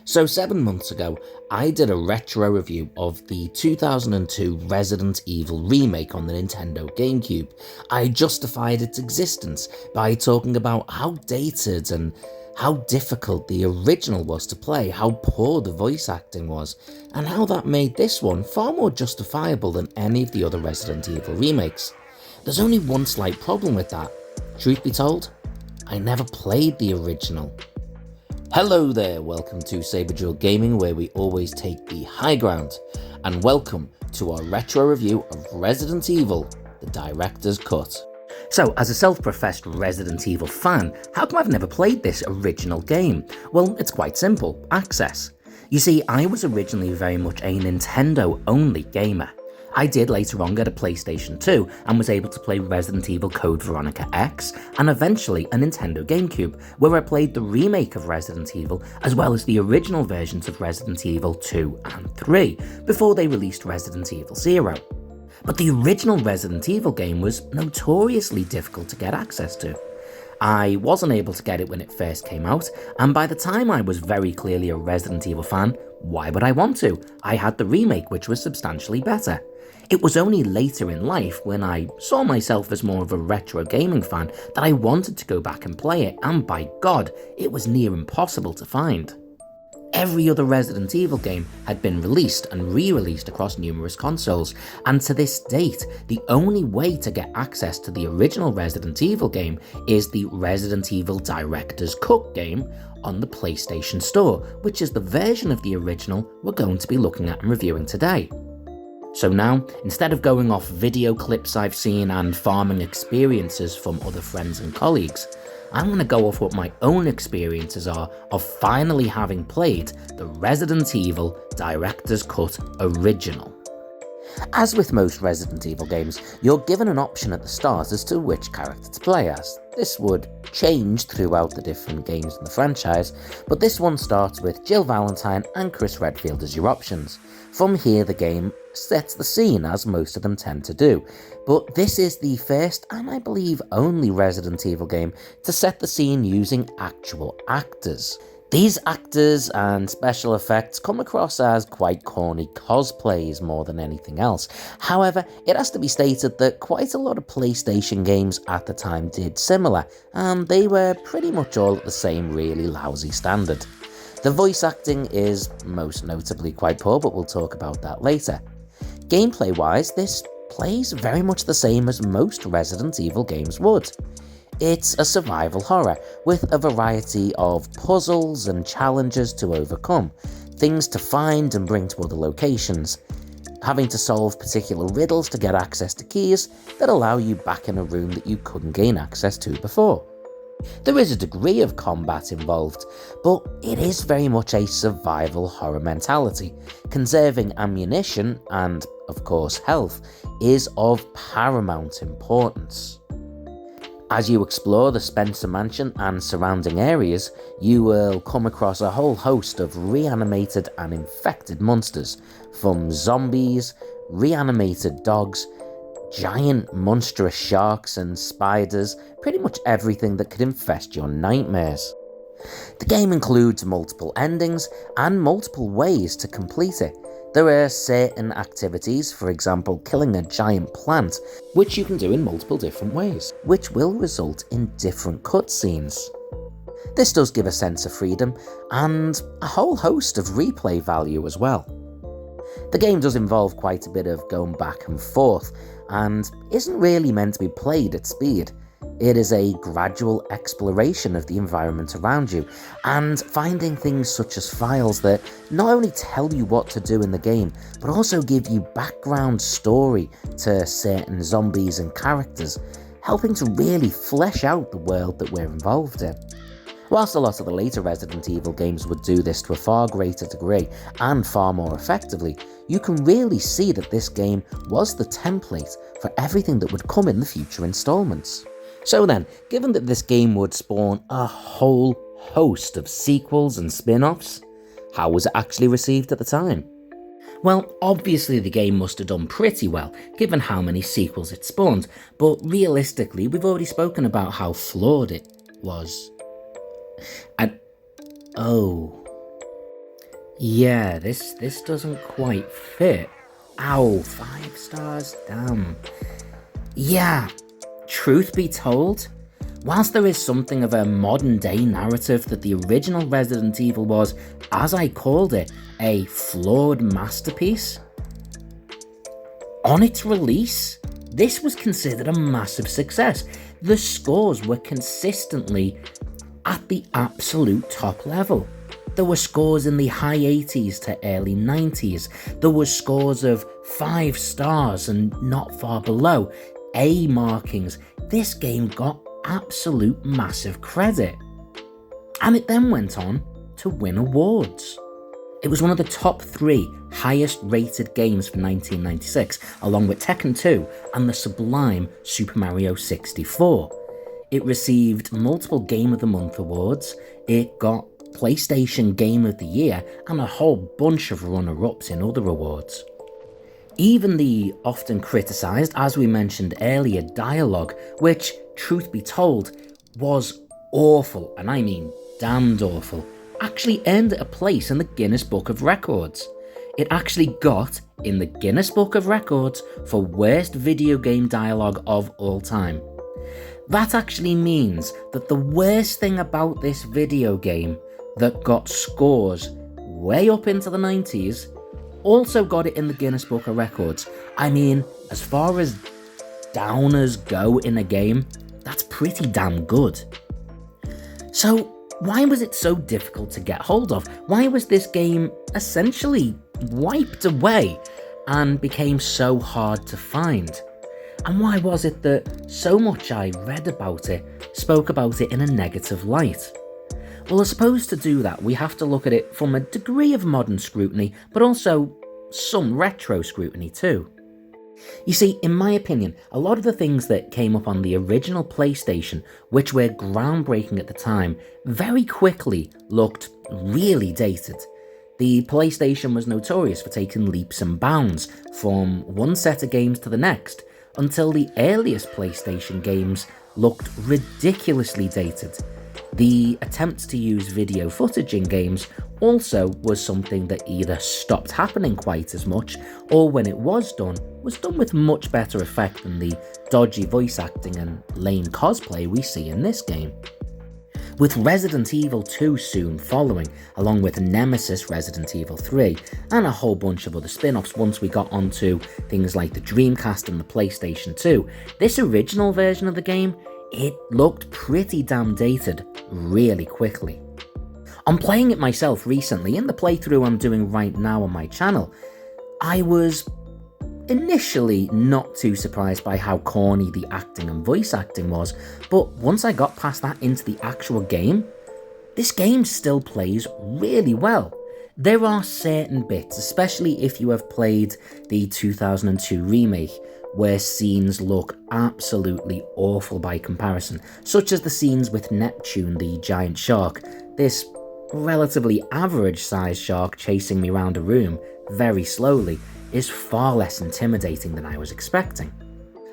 So 7 months ago, I did a retro review of the 2002 Resident Evil remake on the Nintendo GameCube. I justified its existence by talking about how dated and how difficult the original was to play, how poor the voice acting was, and how that made this one far more justifiable than any of the other Resident Evil remakes. There's only one slight problem with that. Truth be told, I never played the original. Hello there, welcome to saberduelgaming, where we always take the high ground, and welcome to our retro review of Resident Evil, the Director's Cut. So, as a self-professed Resident Evil fan, how come I've never played this original game? Well, it's quite simple: access. You see, I was originally very much a Nintendo-only gamer. I did later on get a PlayStation 2 and was able to play Resident Evil Code Veronica X, and eventually a Nintendo GameCube, where I played the remake of Resident Evil as well as the original versions of Resident Evil 2 and 3, before they released Resident Evil 0. But the original Resident Evil game was notoriously difficult to get access to. I wasn't able to get it when it first came out, and by the time I was very clearly a Resident Evil fan, why would I want to? I had the remake, which was substantially better. It was only later in life, when I saw myself as more of a retro gaming fan, that I wanted to go back and play it, and by God, it was near impossible to find. Every other Resident Evil game had been released and re-released across numerous consoles, and to this date, the only way to get access to the original Resident Evil game is the Resident Evil Director's Cut game on the PlayStation Store, which is the version of the original we're going to be looking at and reviewing today. So now, instead of going off video clips I've seen and farming experiences from other friends and colleagues, I'm going to go off what my own experiences are of finally having played the Resident Evil Director's Cut original. As with most Resident Evil games, you're given an option at the start as to which character to play as. This would change throughout the different games in the franchise, but this one starts with Jill Valentine and Chris Redfield as your options. From here, the game sets the scene, as most of them tend to do, but this is the first and I believe only Resident Evil game to set the scene using actual actors. These actors and special effects come across as quite corny cosplays more than anything else. However, it has to be stated that quite a lot of PlayStation games at the time did similar, and they were pretty much all at the same really lousy standard. The voice acting is most notably quite poor, but we'll talk about that later. Gameplay wise, this plays very much the same as most Resident Evil games would. It's a survival horror, with a variety of puzzles and challenges to overcome, things to find and bring to other locations, having to solve particular riddles to get access to keys that allow you back in a room that you couldn't gain access to before. There is a degree of combat involved, but it is very much a survival horror mentality. Conserving ammunition, and of course health, is of paramount importance. As you explore the Spencer Mansion and surrounding areas, you will come across a whole host of reanimated and infected monsters, from zombies, reanimated dogs, giant monstrous sharks and spiders, pretty much everything that could infest your nightmares. The game includes multiple endings and multiple ways to complete it. There are certain activities, for example killing a giant plant, which you can do in multiple different ways, which will result in different cutscenes. This does give a sense of freedom and a whole host of replay value as well. The game does involve quite a bit of going back and forth, and isn't really meant to be played at speed. It is a gradual exploration of the environment around you, and finding things such as files that not only tell you what to do in the game, but also give you background story to certain zombies and characters, helping to really flesh out the world that we're involved in. Whilst a lot of the later Resident Evil games would do this to a far greater degree and far more effectively, you can really see that this game was the template for everything that would come in the future installments. So then, given that this game would spawn a whole host of sequels and spin-offs, how was it actually received at the time? Well, obviously the game must have done pretty well, given how many sequels it spawned, but realistically we've already spoken about how flawed it was. Yeah, this doesn't quite fit. Ow, 5 stars, damn. Yeah, truth be told, whilst there is something of a modern day narrative that the original Resident Evil was, as I called it, a flawed masterpiece, on its release, this was considered a massive success. The scores were consistently at the absolute top level. There were scores in the high 80s to early 90s. There were scores of 5 stars and not far below, A markings. This game got absolute massive credit. And it then went on to win awards. It was one of the top 3 highest rated games for 1996, along with Tekken 2 and the sublime Super Mario 64. It received multiple Game of the Month awards, it got PlayStation Game of the Year, and a whole bunch of runner-ups in other awards. Even the often criticised, as we mentioned earlier, dialogue, which, truth be told, was awful, and I mean damned awful, actually earned it a place in the Guinness Book of Records. It actually got in the Guinness Book of Records for worst video game dialogue of all time. That actually means that the worst thing about this video game that got scores way up into the 90s also got it in the Guinness Book of Records. I mean, as far as downers go in a game, that's pretty damn good. So, why was it so difficult to get hold of? Why was this game essentially wiped away and became so hard to find? And why was it that so much I read about it spoke about it in a negative light? Well, I suppose to do that, we have to look at it from a degree of modern scrutiny, but also some retro scrutiny too. You see, in my opinion, a lot of the things that came up on the original PlayStation, which were groundbreaking at the time, very quickly looked really dated. The PlayStation was notorious for taking leaps and bounds from one set of games to the next, until the earliest PlayStation games looked ridiculously dated. The attempts to use video footage in games also was something that either stopped happening quite as much, or when it was done with much better effect than the dodgy voice acting and lame cosplay we see in this game. With Resident Evil 2 soon following, along with Nemesis Resident Evil 3, and a whole bunch of other spin-offs once we got onto things like the Dreamcast and the PlayStation 2, this original version of the game, it looked pretty damn dated really quickly. On playing it myself recently, in the playthrough I'm doing right now on my channel, I was initially not too surprised by how corny the acting and voice acting was, but once I got past that into the actual game, this game still plays really well. There are certain bits, especially if you have played the 2002 remake, where scenes look absolutely awful by comparison, such as the scenes with Neptune the giant shark, this relatively average sized shark chasing me around a room very slowly is far less intimidating than I was expecting.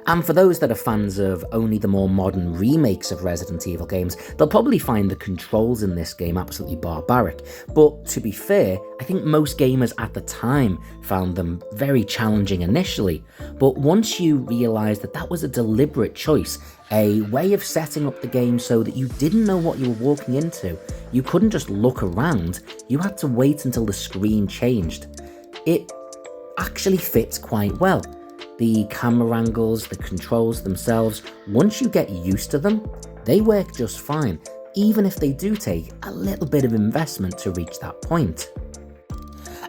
And for those that are fans of only the more modern remakes of Resident Evil games, they'll probably find the controls in this game absolutely barbaric. But to be fair, I think most gamers at the time found them very challenging initially. But once you realise that that was a deliberate choice, a way of setting up the game so that you didn't know what you were walking into, you couldn't just look around, you had to wait until the screen changed. It actually fits quite well. The camera angles, the controls themselves, once you get used to them, they work just fine, even if they do take a little bit of investment to reach that point.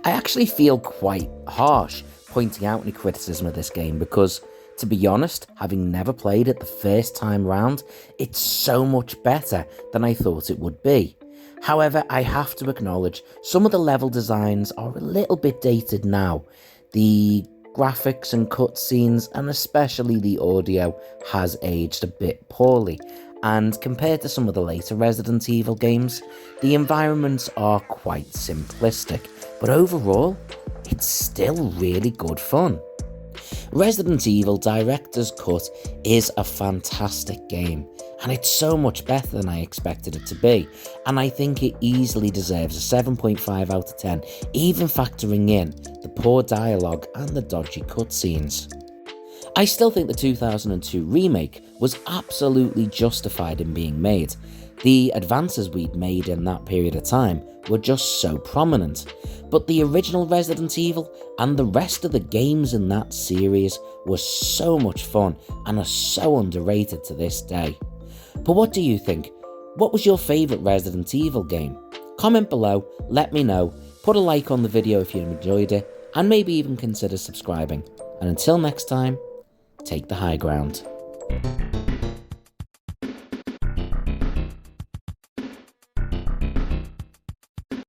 I actually feel quite harsh pointing out any criticism of this game because, to be honest, having never played it the first time round, it's so much better than I thought it would be. However, I have to acknowledge some of the level designs are a little bit dated now. The graphics and cutscenes, and especially the audio, has aged a bit poorly, and compared to some of the later Resident Evil games, the environments are quite simplistic, but overall, it's still really good fun. Resident Evil Director's Cut is a fantastic game, and it's so much better than I expected it to be, and I think it easily deserves a 7.5 out of 10, even factoring in the poor dialogue and the dodgy cutscenes. I still think the 2002 remake was absolutely justified in being made. The advances we'd made in that period of time were just so prominent, but the original Resident Evil and the rest of the games in that series were so much fun and are so underrated to this day. But what do you think? What was your favourite Resident Evil game? Comment below, let me know, put a like on the video if you enjoyed it, and maybe even consider subscribing. And until next time, take the high ground.